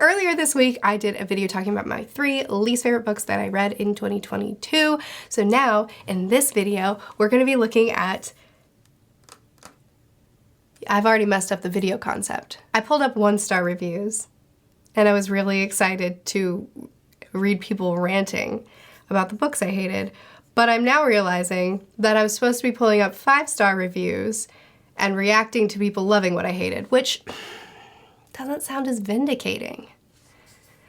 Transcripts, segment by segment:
earlier this week, I did a video talking about my 3 least favorite books that I read in 2022. So now, in this video, we're going to be looking at... I've already messed up the video concept. I pulled up 1-star reviews, and I was really excited to read people ranting about the books I hated. But I'm now realizing that I was supposed to be pulling up 5-star reviews and reacting to people loving what I hated, which doesn't sound as vindicating.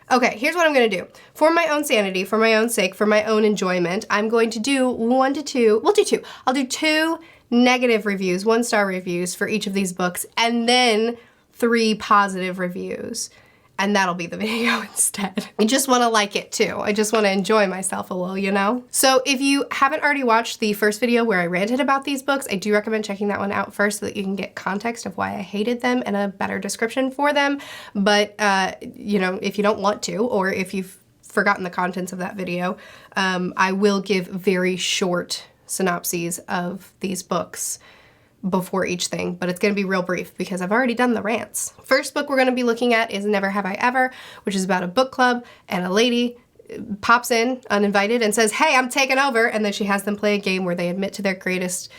Okay, here's what I'm gonna do. For my own sanity, for my own sake, for my own enjoyment, I'm going to do 1 to 2, we'll do 2. I'll do 2 negative reviews, 1-star reviews for each of these books, and then 3 positive reviews. And that'll be the video instead. I just wanna like it too. I just wanna enjoy myself a little, you know? So if you haven't already watched the first video where I ranted about these books, I do recommend checking that one out first so that you can get context of why I hated them and a better description for them. But, you know, if you don't want to, or if you've forgotten the contents of that video, I will give very short synopses of these books before each thing, but it's gonna be real brief because I've already done the rants. First book we're gonna be looking at is Never Have I Ever, which is about a book club, and a lady pops in uninvited and says, hey, I'm taking over, and then she has them play a game where they admit to their greatest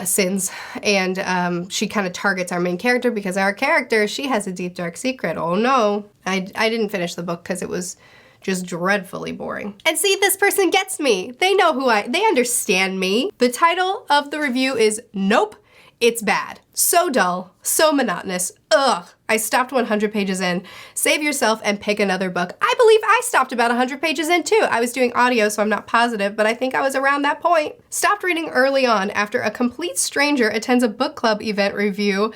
sins, and she kind of targets our main character because our character, she has a deep, dark secret. Oh no. I didn't finish the book because it was just dreadfully boring. And see, this person gets me. They know they understand me. The title of the review is Nope, It's Bad. So dull, so monotonous, ugh. I stopped 100 pages in. Save yourself and pick another book. I believe I stopped about 100 pages in too. I was doing audio, so I'm not positive, but I think I was around that point. Stopped reading early on after a complete stranger attends a book club event/review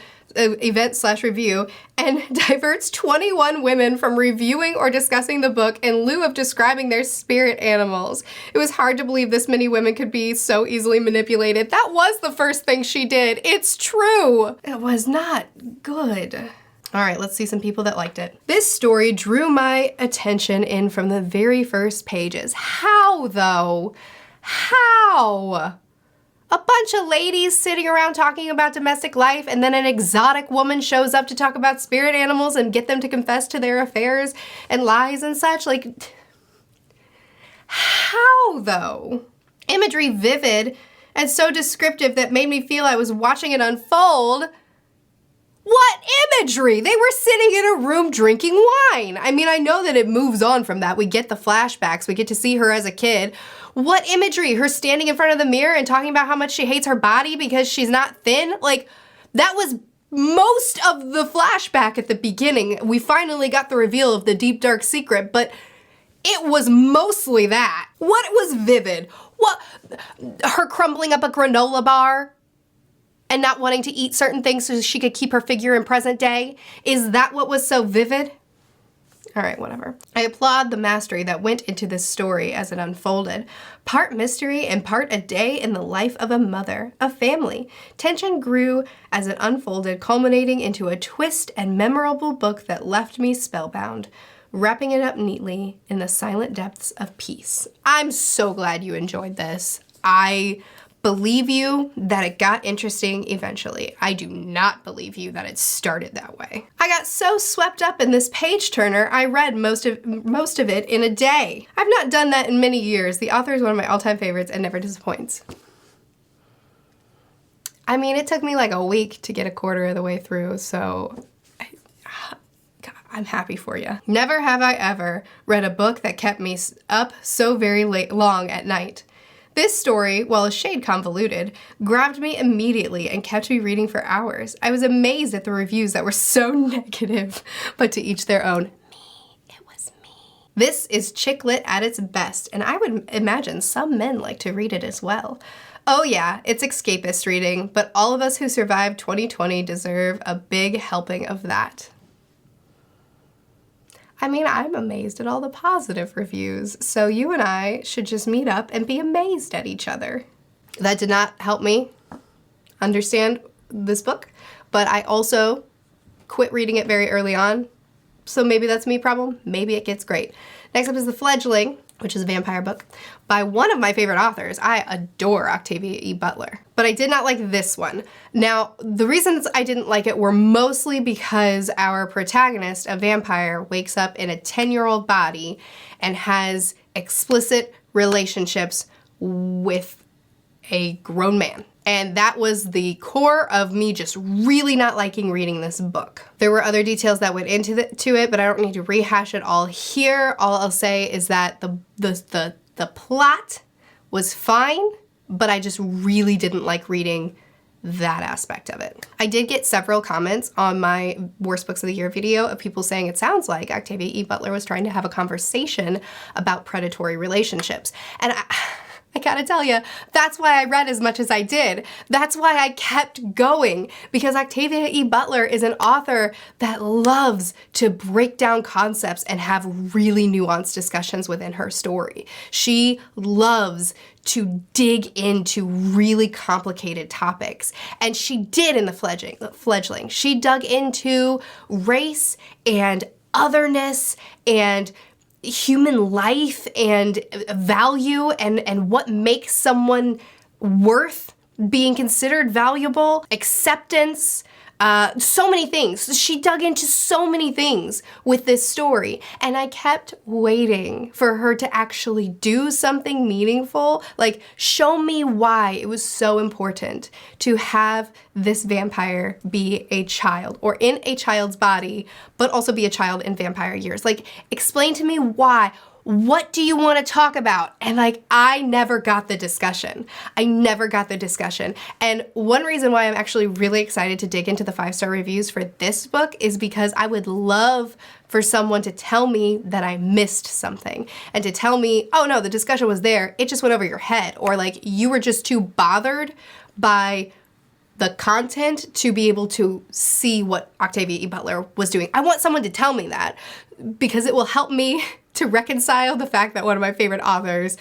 and diverts 21 women from reviewing or discussing the book in lieu of describing their spirit animals. It was hard to believe this many women could be so easily manipulated. That was the first thing she did. It's true. It was not good. All right, let's see some people that liked it. This story drew my attention in from the very first pages. How though? How? A bunch of ladies sitting around talking about domestic life, and then an exotic woman shows up to talk about spirit animals and get them to confess to their affairs and lies and such. Like, how though? Imagery vivid and so descriptive that made me feel I was watching it unfold. What imagery? They were sitting in a room drinking wine. I mean, I know that it moves on from that. We get the flashbacks. We get to see her as a kid. What imagery? Her standing in front of the mirror and talking about how much she hates her body because she's not thin? Like, that was most of the flashback at the beginning. We finally got the reveal of the deep, dark secret, but it was mostly that. What was vivid? What? Her crumbling up a granola bar and not wanting to eat certain things so she could keep her figure in present day? Is that what was so vivid? All right, whatever. I applaud the mastery that went into this story as it unfolded. Part mystery and part a day in the life of a mother, a family. Tension grew as it unfolded, culminating into a twist and memorable book that left me spellbound, wrapping it up neatly in the silent depths of peace. I'm so glad you enjoyed this. I believe you that it got interesting eventually. I do not believe you that it started that way. I got so swept up in this page turner, I read most of it in a day. I've not done that in many years. The author is one of my all-time favorites and never disappoints. I mean, it took me like a week to get a quarter of the way through, so I'm happy for you. Never have I ever read a book that kept me up so very long at night. This story, while a shade convoluted, grabbed me immediately and kept me reading for hours. I was amazed at the reviews that were so negative, but to each their own. It was me. This is chick lit at its best, and I would imagine some men like to read it as well. Oh yeah, it's escapist reading, but all of us who survived 2020 deserve a big helping of that. I mean, I'm amazed at all the positive reviews, so you and I should just meet up and be amazed at each other. That did not help me understand this book, but I also quit reading it very early on So maybe that's me problem. Maybe it gets great. Next up is The Fledgling, which is a vampire book by one of my favorite authors. I adore Octavia E. Butler, but I did not like this one. Now, the reasons I didn't like it were mostly because our protagonist, a vampire, wakes up in a 10-year-old body and has explicit relationships with a grown man. And that was the core of me just really not liking reading this book. There were other details that went into it, but I don't need to rehash it all here. All I'll say is that the plot was fine, but I just really didn't like reading that aspect of it. I did get several comments on my Worst Books of the Year video of people saying it sounds like Octavia E. Butler was trying to have a conversation about predatory relationships. And I gotta tell you, that's why I read as much as I did. That's why I kept going, because Octavia E. Butler is an author that loves to break down concepts and have really nuanced discussions within her story. She loves to dig into really complicated topics, and she did in The Fledgling. She dug into race and otherness and human life and value and what makes someone worth being considered valuable, acceptance, so many things. She dug into so many things with this story, and I kept waiting for her to actually do something meaningful, like show me why it was so important to have this vampire be a child, or in a child's body, but also be a child in vampire years. Like, explain to me why. What do you want to talk about? And like, I never got the discussion. I never got the discussion. And one reason why I'm actually really excited to dig into the 5-star reviews for this book is because I would love for someone to tell me that I missed something, and to tell me, oh no, the discussion was there, it just went over your head, or like you were just too bothered by the content to be able to see what Octavia E. Butler was doing. I want someone to tell me that, because it will help me to reconcile the fact that one of my favorite authors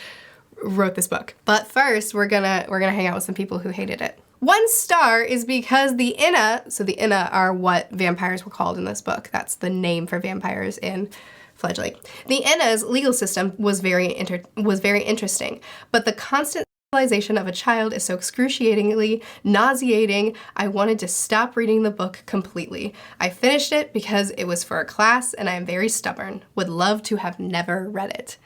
wrote this book. But first, we're gonna hang out with some people who hated it. 1 star is because the Inna, so the Inna are what vampires were called in this book. That's the name for vampires in Fledgling. The Inna's legal system was very interesting, but the constant sexualization of a child is so excruciatingly nauseating, I wanted to stop reading the book completely. I finished it because it was for a class, and I am very stubborn. Would love to have never read it.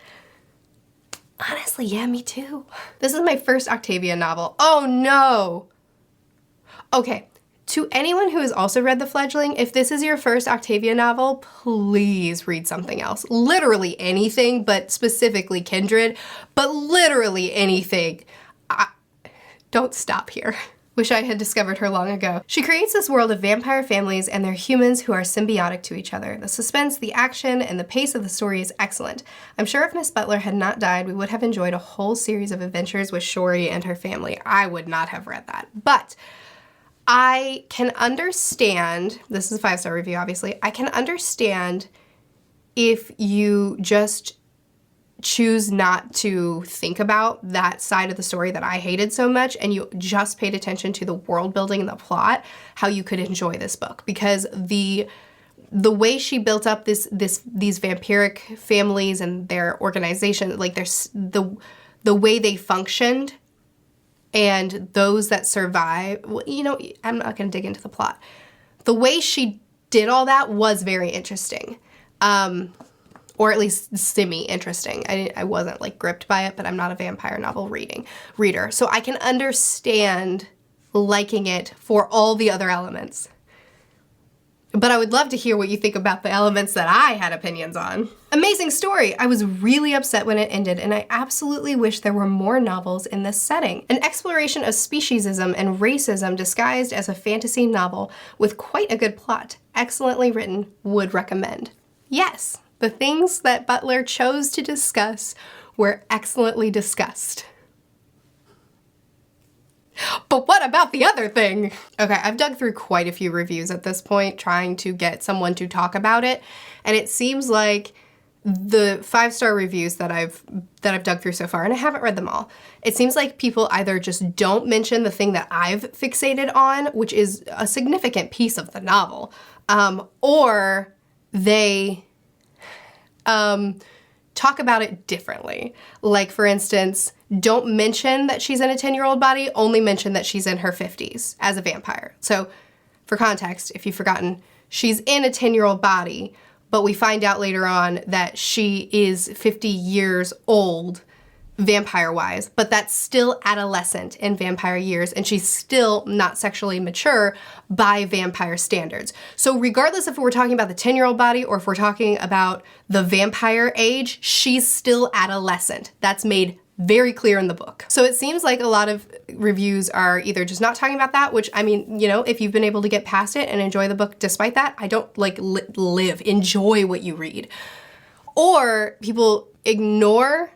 Honestly, yeah, me too. This is my first Octavia novel. Oh no! Okay, to anyone who has also read The Fledgling, if this is your first Octavia novel, please read something else. Literally anything, but specifically Kindred, but literally anything. Don't stop here. Wish I had discovered her long ago. She creates this world of vampire families and their humans who are symbiotic to each other. The suspense, the action, and the pace of the story is excellent. I'm sure if Miss Butler had not died, we would have enjoyed a whole series of adventures with Shori and her family. I would not have read that. But I can understand, this is a 5-star review obviously, I can understand if you just choose not to think about that side of the story that I hated so much, and you just paid attention to the world building and the plot, how you could enjoy this book. Because the way she built up these vampiric families and their organization, like the way they functioned, and those that survive, you know, I'm not gonna dig into the plot. The way she did all that was very interesting. Or at least semi-interesting. I wasn't like gripped by it, but I'm not a vampire novel reader. So I can understand liking it for all the other elements. But I would love to hear what you think about the elements that I had opinions on. Amazing story! I was really upset when it ended, and I absolutely wish there were more novels in this setting. An exploration of speciesism and racism disguised as a fantasy novel with quite a good plot. Excellently written, would recommend. Yes! The things that Butler chose to discuss were excellently discussed. But what about the other thing? Okay, I've dug through quite a few reviews at this point, trying to get someone to talk about it, and it seems like the 5-star reviews that I've dug through so far, and I haven't read them all, it seems like people either just don't mention the thing that I've fixated on, which is a significant piece of the novel, or they talk about it differently. Like, for instance, don't mention that she's in a 10-year-old body, only mention that she's in her 50s as a vampire. So, for context, if you've forgotten, she's in a 10-year-old body, but we find out later on that she is 50 years old vampire-wise, but that's still adolescent in vampire years, and she's still not sexually mature by vampire standards. So regardless if we're talking about the 10-year-old body or if we're talking about the vampire age, she's still adolescent. That's made very clear in the book. So it seems like a lot of reviews are either just not talking about that, which, I mean, you know, if you've been able to get past it and enjoy the book despite that, I don't like enjoy what you read. Or people ignore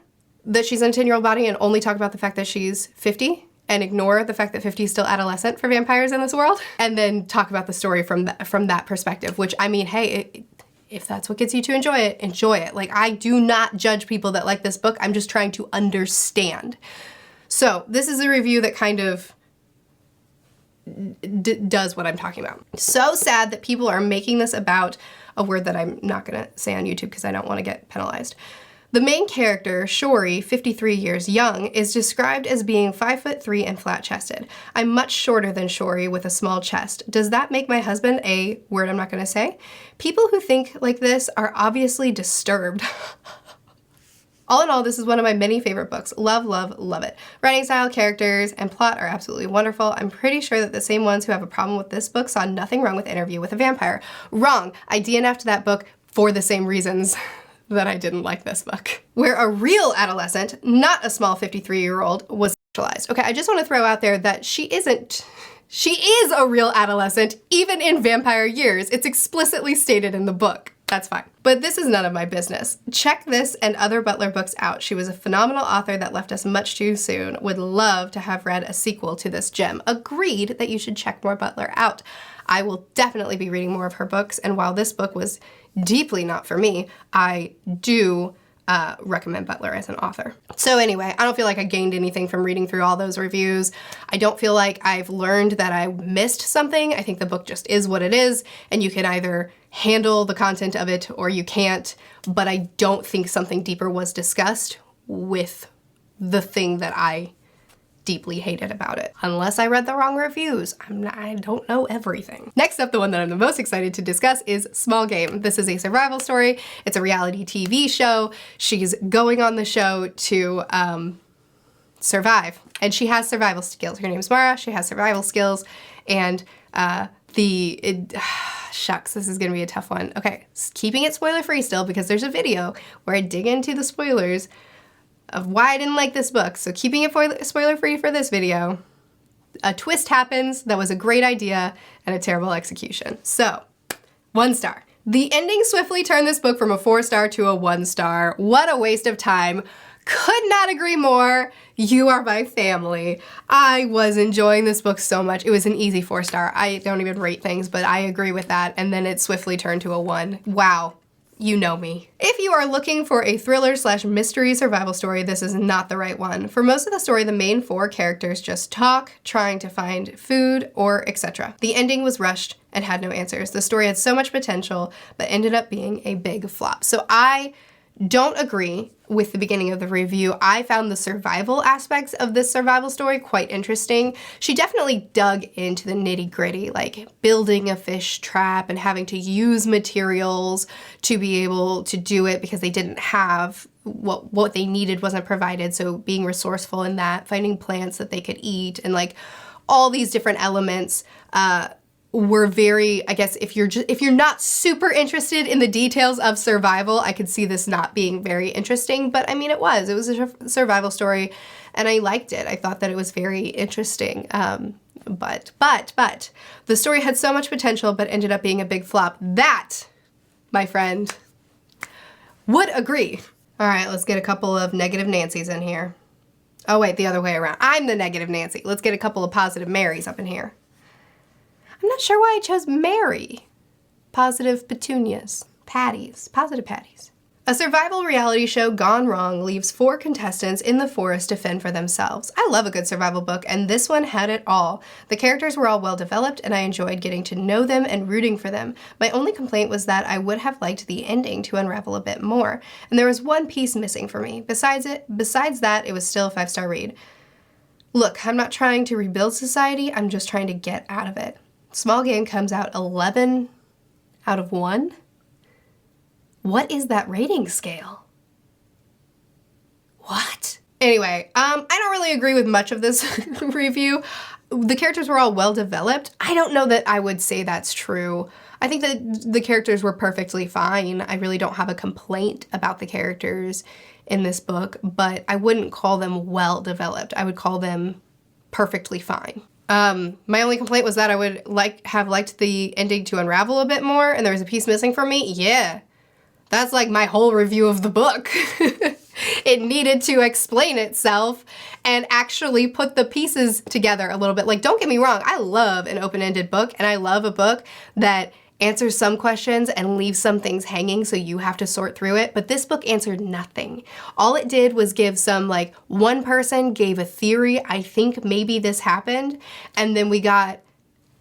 that she's in a 10-year-old body and only talk about the fact that she's 50 and ignore the fact that 50 is still adolescent for vampires in this world, and then talk about the story from that perspective, which, I mean, hey, if that's what gets you to enjoy it, enjoy it. Like, I do not judge people that like this book. I'm just trying to understand. So this is a review that kind of does what I'm talking about. So sad that people are making this about a word that I'm not gonna say on YouTube because I don't want to get penalized. The main character, Shori, 53 years young, is described as being 5'3" and flat-chested. I'm much shorter than Shori with a small chest. Does that make my husband a word I'm not gonna say? People who think like this are obviously disturbed. All in all, this is one of my many favorite books. Love, love, love it. Writing style, characters, and plot are absolutely wonderful. I'm pretty sure that the same ones who have a problem with this book saw nothing wrong with Interview with a Vampire. Wrong. I DNF'd that book for the same reasons that I didn't like this book. Where a real adolescent, not a small 53-year-old, was sexualized. Okay, I just want to throw out there that she is a real adolescent, even in vampire years. It's explicitly stated in the book. That's fine. But this is none of my business. Check this and other Butler books out. She was a phenomenal author that left us much too soon. Would love to have read a sequel to this gem. Agreed that you should check more Butler out. I will definitely be reading more of her books, and while this book was deeply not for me, I do recommend Butler as an author. So anyway, I don't feel like I gained anything from reading through all those reviews. I don't feel like I've learned that I missed something. I think the book just is what it is, and you can either handle the content of it or you can't, but I don't think something deeper was discussed with the thing that I deeply hated about it. Unless I read the wrong reviews. I don't know everything. Next up, the one that I'm the most excited to discuss is Small Game. This is a survival story. It's a reality TV show. She's going on the show to survive, and she has survival skills. Her name's Mara. She has survival skills, and shucks, this is gonna be a tough one. Okay, keeping it spoiler-free still, because there's a video where I dig into the spoilers of why I didn't like this book. So keeping it spoiler-free for this video, a twist happens that was a great idea and a terrible execution. So, 1 star. The ending swiftly turned this book from a 4-star to a 1-star. What a waste of time. Could not agree more. You are my family. I was enjoying this book so much. It was an easy 4-star. I don't even rate things, but I agree with that. And then it swiftly turned to a 1. Wow. You know me. If you are looking for a thriller/mystery survival story, this is not the right one. For most of the story, the main 4 characters just talk, trying to find food or etc. The ending was rushed and had no answers. The story had so much potential, but ended up being a big flop. So I don't agree with the beginning of the review. I found the survival aspects of this survival story quite interesting. She definitely dug into the nitty-gritty, like building a fish trap and having to use materials to be able to do it because they didn't have what they needed wasn't provided. So being resourceful in that, finding plants that they could eat, and like all these different elements were very, I guess, if you're not super interested in the details of survival, I could see this not being very interesting, but I mean, it was a survival story and I liked it. I thought that it was very interesting. But the story had so much potential, but ended up being a big flop. That, my friend, would agree. All right, let's get a couple of negative Nancys in here. Oh wait, the other way around. I'm the negative Nancy. Let's get a couple of positive Marys up in here. I'm not sure why I chose Mary. Positive Petunias. Patties. Positive Patties. A survival reality show gone wrong leaves 4 contestants in the forest to fend for themselves. I love a good survival book, and this one had it all. The characters were all well developed, and I enjoyed getting to know them and rooting for them. My only complaint was that I would have liked the ending to unravel a bit more, and there was one piece missing for me. Besides that, it was still a 5-star read. Look, I'm not trying to rebuild society, I'm just trying to get out of it. Small Game comes out 11 out of 1. What is that rating scale? What? Anyway, I don't really agree with much of this review. The characters were all well developed. I don't know that I would say that's true. I think that the characters were perfectly fine. I really don't have a complaint about the characters in this book, but I wouldn't call them well developed. I would call them perfectly fine. My only complaint was that I would have liked the ending to unravel a bit more, and there was a piece missing for me. Yeah. That's like my whole review of the book. It needed to explain itself and actually put the pieces together a little bit. Like, don't get me wrong, I love an open-ended book, and I love a book that answers some questions and leaves some things hanging so you have to sort through it, but this book answered nothing. All it did was give some, like, one person gave a theory, I think maybe this happened, and then we got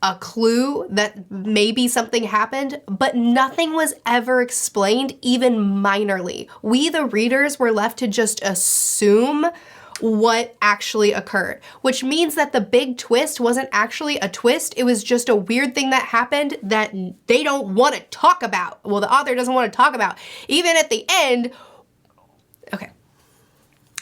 a clue that maybe something happened, but nothing was ever explained, even minorly. We, the readers, were left to just assume what actually occurred, which means that the big twist wasn't actually a twist. It was just a weird thing that happened that they don't want to talk about. Well, the author doesn't want to talk about. Even at the end, okay.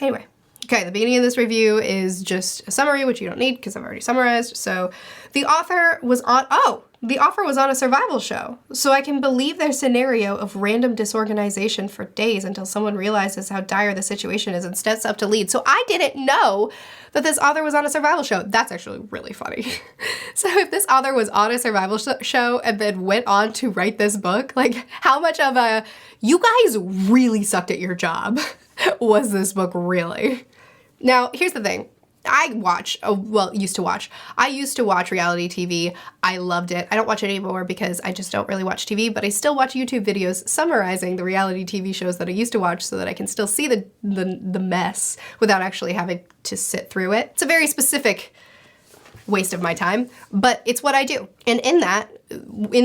Anyway. Okay, the beginning of this review is just a summary, which you don't need because I've already summarized. So the author was on a survival show. So I can believe their scenario of random disorganization for days until someone realizes how dire the situation is and steps up to lead. So I didn't know that this author was on a survival show. That's actually really funny. So if this author was on a survival show and then went on to write this book, like how much of a, you guys really sucked at your job was this book really? Now, here's the thing. I used to watch reality TV. I loved it. I don't watch it anymore because I just don't really watch TV, but I still watch YouTube videos summarizing the reality TV shows that I used to watch so that I can still see the mess without actually having to sit through it. It's a very specific waste of my time, but it's what I do. And in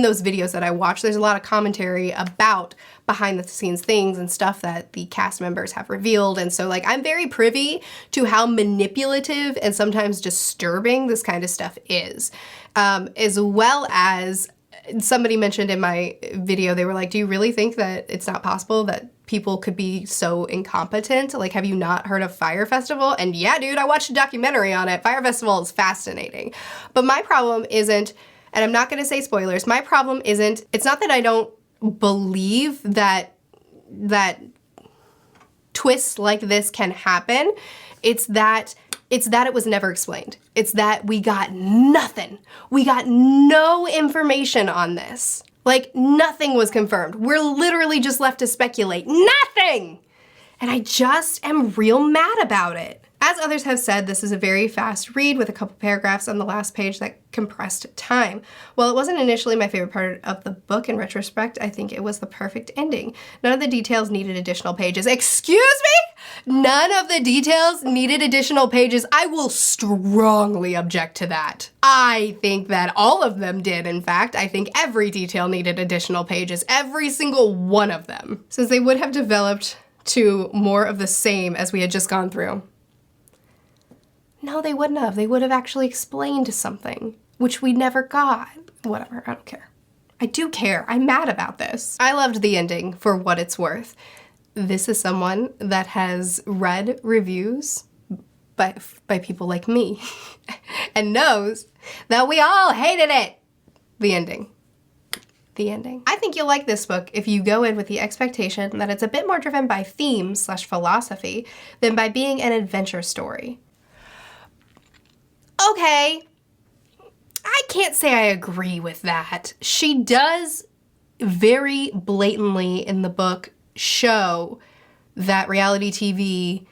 those videos that I watch, there's a lot of commentary about behind the scenes things and stuff that the cast members have revealed. And so like, I'm very privy to how manipulative and sometimes disturbing this kind of stuff is. As well as somebody mentioned in my video, they were like, do you really think that it's not possible that people could be so incompetent? Like, have you not heard of Fire Festival? And yeah, dude, I watched a documentary on it. Fire Festival is fascinating. But my problem isn't, and I'm not gonna say spoilers, my problem isn't, it's not that I don't believe that twists like this can happen. It's that it was never explained. It's that we got nothing. We got no information on this. Like, nothing was confirmed. We're literally just left to speculate. Nothing! And I just am real mad about it. As others have said, this is a very fast read with a couple paragraphs on the last page that compressed time. While it wasn't initially my favorite part of the book, in retrospect, I think it was the perfect ending. None of the details needed additional pages. Excuse me? None of the details needed additional pages. I will strongly object to that. I think that all of them did, in fact. I think every detail needed additional pages. Every single one of them. Since they would have developed to more of the same as we had just gone through. No, they wouldn't have. They would have actually explained something, which we never got. Whatever, I don't care. I do care. I'm mad about this. I loved the ending for what it's worth. This is someone that has read reviews by people like me and knows that we all hated it. The ending. The ending. I think you'll like this book if you go in with the expectation that it's a bit more driven by themes/philosophy than by being an adventure story. Okay, I can't say I agree with that. She does very blatantly in the book show that reality TV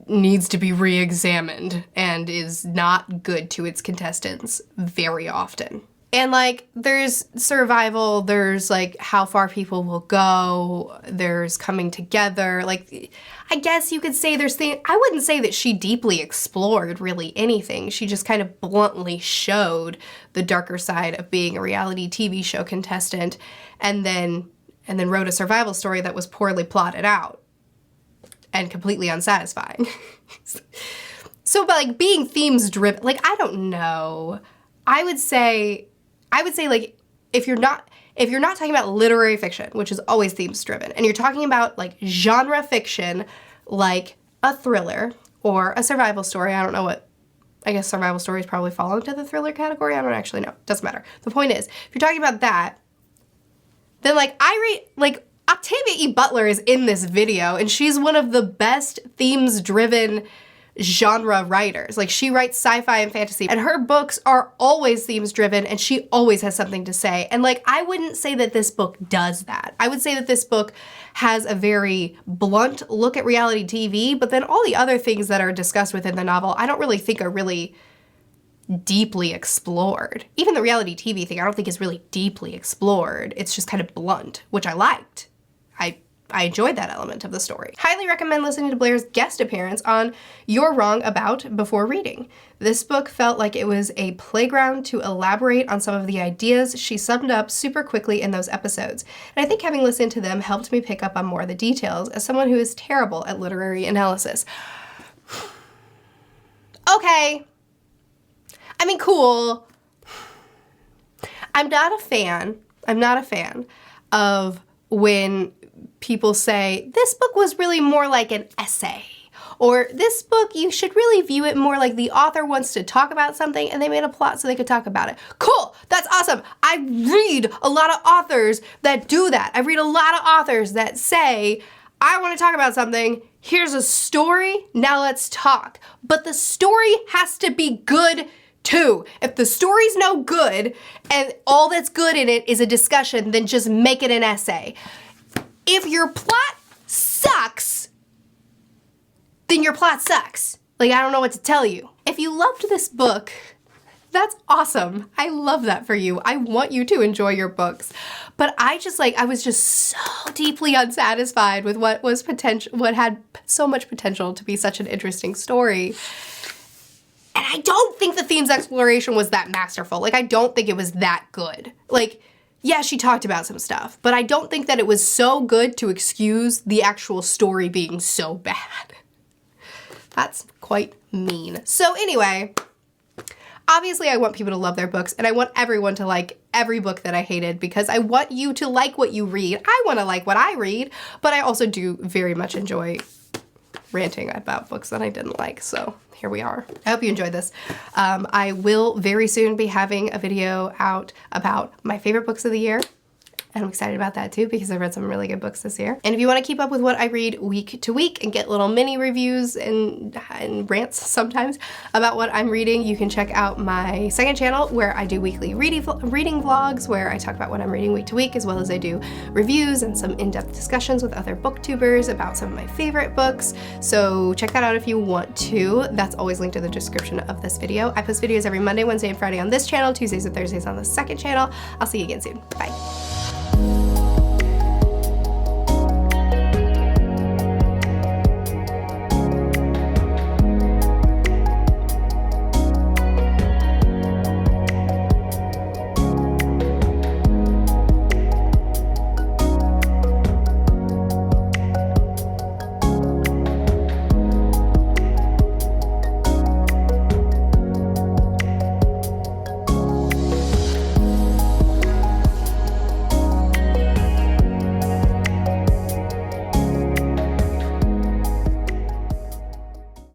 needs to be re-examined and is not good to its contestants very often. And like, there's survival, there's like how far people will go, there's coming together. Like, I guess you could say there's things, I wouldn't say that she deeply explored really anything. She just kind of bluntly showed the darker side of being a reality TV show contestant, and then wrote a survival story that was poorly plotted out and completely unsatisfying. So, but like being themes driven, like, I don't know. I would say like, if you're not talking about literary fiction, which is always themes driven, and you're talking about like genre fiction, like a thriller or a survival story, I don't know what, I guess survival stories probably fall into the thriller category. I don't actually know. Doesn't matter. The point is, if you're talking about that, then like Octavia E. Butler is in this video, and she's one of the best themes driven genre writers. Like, she writes sci-fi and fantasy, and her books are always themes driven, and she always has something to say. And like, I wouldn't say that this book does that. I would say that this book has a very blunt look at reality TV, but then all the other things that are discussed within the novel, I don't really think are really deeply explored. Even the reality TV thing, I don't think is really deeply explored. It's just kind of blunt, which I liked. I enjoyed that element of the story. Highly recommend listening to Blair's guest appearance on You're Wrong About Before Reading. This book felt like it was a playground to elaborate on some of the ideas she summed up super quickly in those episodes. And I think having listened to them helped me pick up on more of the details as someone who is terrible at literary analysis. Okay. I mean, cool. I'm not a fan of when people say, this book was really more like an essay, or this book, you should really view it more like the author wants to talk about something and they made a plot so they could talk about it. Cool, that's awesome. I read a lot of authors that do that. I read a lot of authors that say, I want to talk about something, here's a story, now let's talk. But the story has to be good too. If the story's no good and all that's good in it is a discussion, then just make it an essay. If your plot sucks, then your plot sucks. Like, I don't know what to tell you. If you loved this book, that's awesome. I love that for you. I want you to enjoy your books. But I was just so deeply unsatisfied with what had so much potential to be such an interesting story. And I don't think the themes exploration was that masterful. Like, I don't think it was that good. Like, yeah, she talked about some stuff, but I don't think that it was so good to excuse the actual story being so bad. That's quite mean. So anyway, obviously I want people to love their books, and I want everyone to like every book that I hated, because I want you to like what you read. I want to like what I read, but I also do very much enjoy ranting about books that I didn't like, so here we are. I hope you enjoyed this. I will very soon be having a video out about my favorite books of the year. And I'm excited about that too, because I read some really good books this year. And if you want to keep up with what I read week to week and get little mini reviews and rants sometimes about what I'm reading, you can check out my second channel where I do weekly reading vlogs where I talk about what I'm reading week to week, as well as I do reviews and some in-depth discussions with other booktubers about some of my favorite books. So check that out if you want to. That's always linked in the description of this video. I post videos every Monday, Wednesday, and Friday on this channel, Tuesdays and Thursdays on the second channel. I'll see you again soon. Bye.